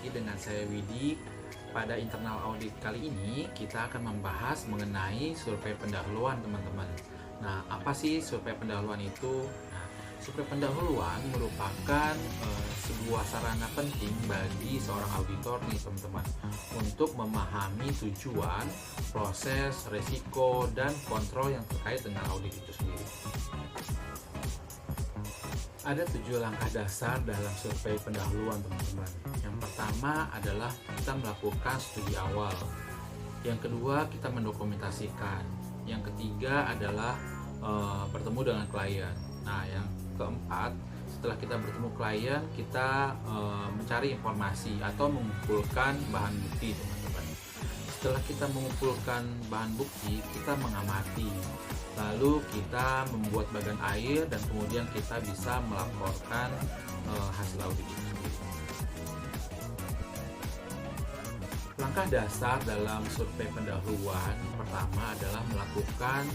lagi dengan saya Widi. Pada internal audit kali ini kita akan membahas mengenai survei pendahuluan teman-teman. Nah, apa sih survei pendahuluan itu? Nah, survei pendahuluan merupakan sebuah sarana penting bagi seorang auditor nih teman-teman untuk memahami tujuan, proses, resiko, dan kontrol yang terkait dengan audit itu sendiri. Ada 7 langkah dasar dalam survei pendahuluan teman-teman. Yang pertama adalah kita melakukan studi awal. Yang kedua kita mendokumentasikan. Yang ketiga adalah bertemu dengan klien. Nah, yang keempat, setelah kita bertemu klien, kita mencari informasi atau mengumpulkan bahan bukti teman-teman. Setelah kita mengumpulkan bahan bukti, kita mengamati. Lalu kita membuat bagan air dan kemudian kita bisa melaporkan hasil audit itu. Langkah dasar dalam survei pendahuluan pertama adalah melakukan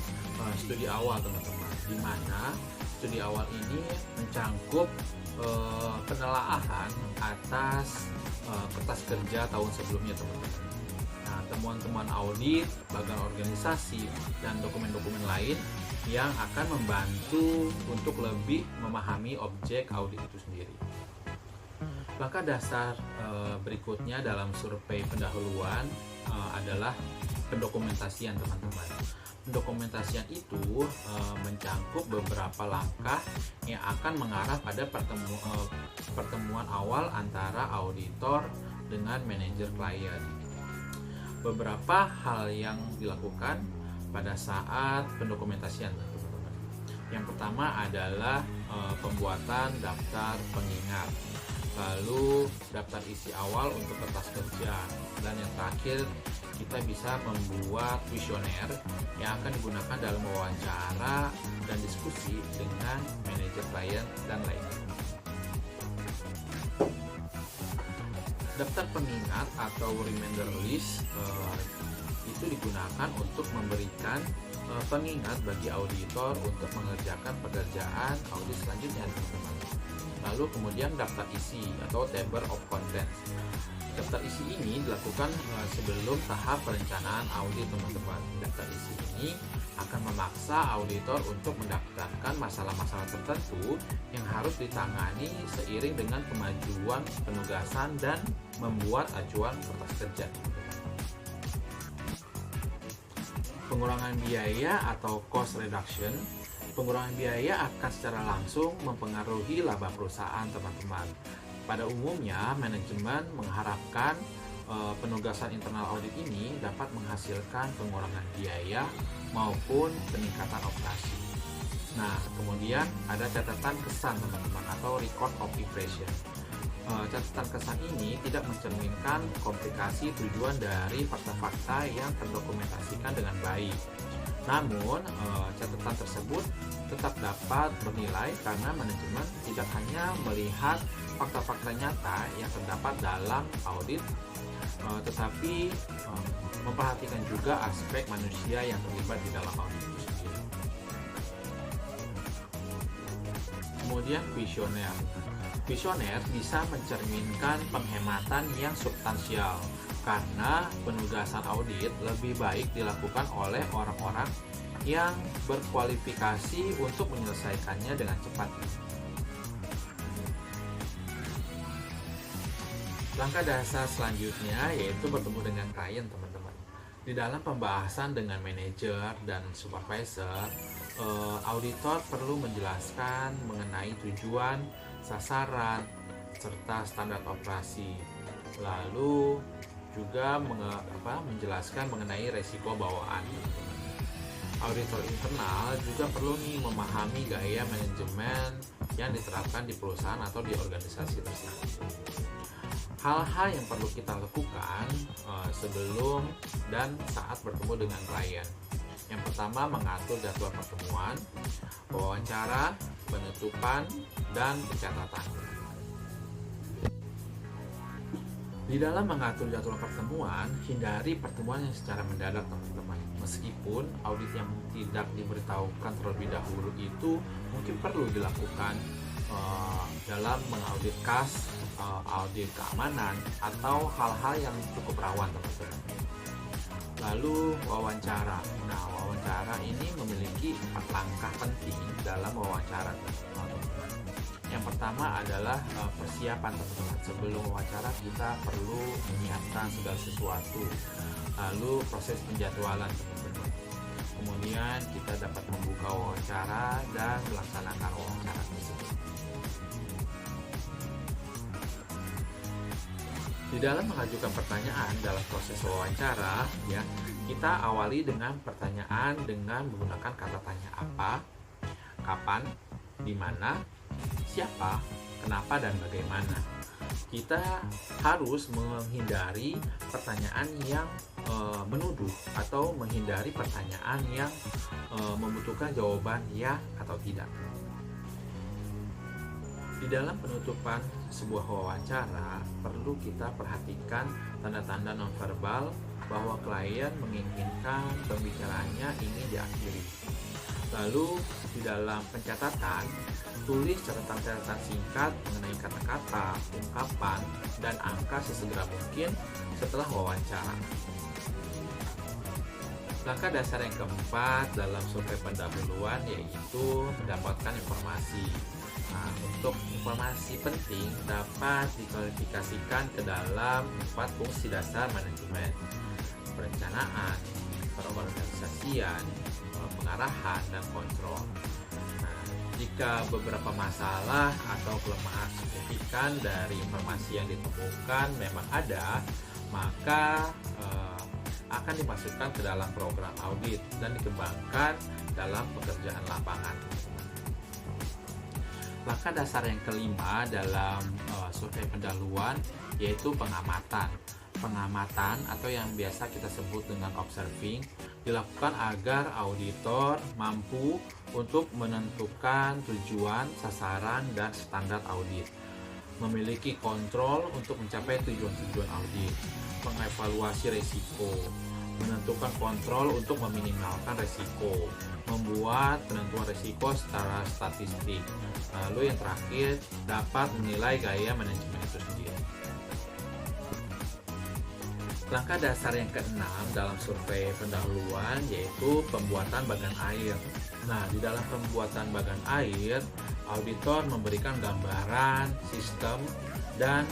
studi awal teman-teman, di mana studi awal ini mencangkup penelaahan atas kertas kerja tahun sebelumnya teman-teman. Nah, temuan-temuan audit, bagan organisasi, dan dokumen-dokumen lain yang akan membantu untuk lebih memahami objek audit itu sendiri. Langkah dasar berikutnya dalam survei pendahuluan adalah pendokumentasian teman-teman. Pendokumentasian itu mencangkup beberapa langkah yang akan mengarah pada pertemuan awal antara auditor dengan manajer klien. Beberapa hal yang dilakukan pada saat pendokumentasian teman-teman. Yang pertama adalah pembuatan daftar pengingat, lalu daftar isi awal untuk kertas kerja, dan yang terakhir kita bisa membuat kuesioner yang akan digunakan dalam wawancara dan diskusi dengan manajer klien dan lainnya. Daftar pengingat atau reminder list itu digunakan untuk memberikan pengingat bagi auditor untuk mengerjakan pekerjaan audit selanjutnya teman-teman. Lalu kemudian daftar isi atau table of contents. Daftar isi ini dilakukan sebelum tahap perencanaan audit teman-teman. Daftar isi ini akan memaksa auditor untuk mendaftarkan masalah-masalah tertentu yang harus ditangani seiring dengan kemajuan penugasan dan membuat acuan kertas kerja. Pengurangan biaya atau cost reduction. Pengurangan biaya akan secara langsung mempengaruhi laba perusahaan teman-teman. Pada umumnya, manajemen mengharapkan penugasan internal audit ini dapat menghasilkan pengurangan biaya maupun peningkatan operasi. Nah, kemudian ada catatan kesan teman-teman atau record of impression. Catatan kesan ini tidak mencerminkan komplikasi tujuan dari fakta-fakta yang terdokumentasikan dengan baik. Namun, catatan tersebut tetap dapat bernilai karena manajemen tidak hanya melihat fakta-fakta nyata yang terdapat dalam audit, tetapi memperhatikan juga aspek manusia yang terlibat di dalam audit itu sendiri. Kemudian kuesioner. Kuesioner bisa mencerminkan penghematan yang substansial karena penugasan audit lebih baik dilakukan oleh orang-orang yang berkualifikasi untuk menyelesaikannya dengan cepat. Langkah dasar selanjutnya yaitu bertemu dengan klien teman-teman. Di dalam pembahasan dengan manajer dan supervisor, auditor perlu menjelaskan mengenai tujuan, sasaran, serta standar operasi. Lalu juga menjelaskan mengenai resiko bawaan. Auditor internal juga perlu memahami gaya manajemen yang diterapkan di perusahaan atau di organisasi tersebut. Hal-hal yang perlu kita lakukan sebelum dan saat bertemu dengan klien. Yang pertama, mengatur jadwal pertemuan, wawancara, penutupan, dan pencatatan. Di dalam mengatur jadwal pertemuan, hindari pertemuan yang secara mendadak teman-teman. Meskipun audit yang tidak diberitahukan terlebih dahulu itu mungkin perlu dilakukan, dalam mengaudit kas, audit keamanan, atau hal-hal yang cukup rawan, teman-teman. Lalu wawancara. Nah, wawancara ini memiliki 4 langkah penting dalam wawancara, teman-teman. Yang pertama adalah persiapan, teman-teman. Sebelum wawancara kita perlu menyiapkan segala sesuatu. Lalu proses penjadwalan, teman-teman. Kemudian kita dapat membuka wawancara dan melaksanakan wawancara tersebut. Di dalam mengajukan pertanyaan dalam proses wawancara, ya, kita awali dengan pertanyaan dengan menggunakan kata tanya apa, kapan, di mana, siapa, kenapa, dan bagaimana. Kita harus menghindari pertanyaan yang menuduh atau menghindari pertanyaan yang membutuhkan jawaban ya atau tidak. Di dalam penutupan sebuah wawancara, perlu kita perhatikan tanda-tanda nonverbal bahwa klien menginginkan pembicaraannya ini diakhiri. Lalu, di dalam pencatatan, tulis catatan-catatan singkat mengenai kata-kata, ungkapan, dan angka sesegera mungkin setelah wawancara. Langkah dasar yang keempat dalam survei pendahuluan yaitu mendapatkan informasi. Nah, untuk informasi penting dapat dikualifikasikan ke dalam 4 fungsi dasar manajemen: perencanaan, perorganisasian, pengarahan, dan kontrol. Nah, jika beberapa masalah atau kelemahan signifikan dari informasi yang ditemukan memang ada, maka akan dimasukkan ke dalam program audit dan dikembangkan dalam pekerjaan lapangan. Langkah dasar yang kelima dalam survei pendahuluan yaitu pengamatan. Pengamatan atau yang biasa kita sebut dengan observing dilakukan agar auditor mampu untuk menentukan tujuan, sasaran, dan standar audit, memiliki kontrol untuk mencapai tujuan-tujuan audit, mengevaluasi risiko, menentukan kontrol untuk meminimalkan risiko, membuat penentuan risiko secara statistik. Lalu yang terakhir, dapat menilai gaya manajemen itu sendiri. Langkah dasar yang keenam dalam survei pendahuluan yaitu pembuatan bagan air. Nah, di dalam pembuatan bagan air, auditor memberikan gambaran, sistem, dan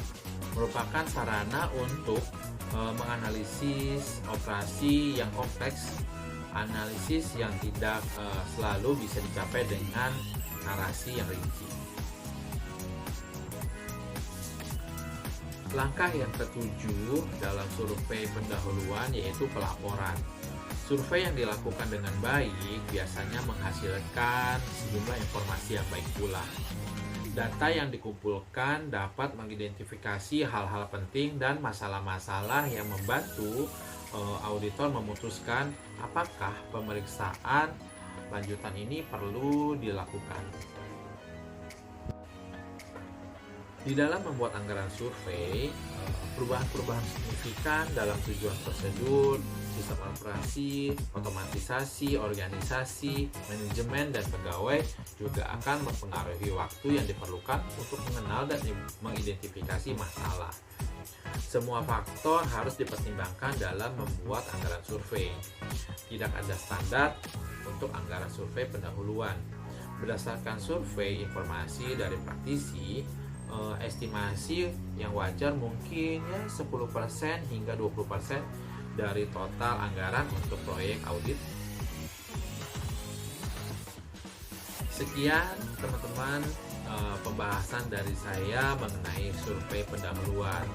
merupakan sarana untuk menganalisis operasi yang kompleks, analisis yang tidak selalu bisa dicapai dengan narasi yang rinci. Langkah yang ketujuh dalam survei pendahuluan yaitu pelaporan. Survei yang dilakukan dengan baik biasanya menghasilkan sejumlah informasi yang baik pula. Data yang dikumpulkan dapat mengidentifikasi hal-hal penting dan masalah-masalah yang membantu auditor memutuskan apakah pemeriksaan lanjutan ini perlu dilakukan. Di dalam membuat anggaran survei, perubahan-perubahan signifikan dalam tujuan prosedur, sistem operasi, otomatisasi, organisasi, manajemen, dan pegawai juga akan mempengaruhi waktu yang diperlukan untuk mengenal dan mengidentifikasi masalah. Semua faktor harus dipertimbangkan dalam membuat anggaran survei. Tidak ada standar untuk anggaran survei pendahuluan. Berdasarkan survei informasi dari praktisi, estimasi yang wajar mungkin ya 10% hingga 20% dari total anggaran untuk proyek audit. Sekian teman-teman pembahasan dari saya mengenai survei pendahuluan.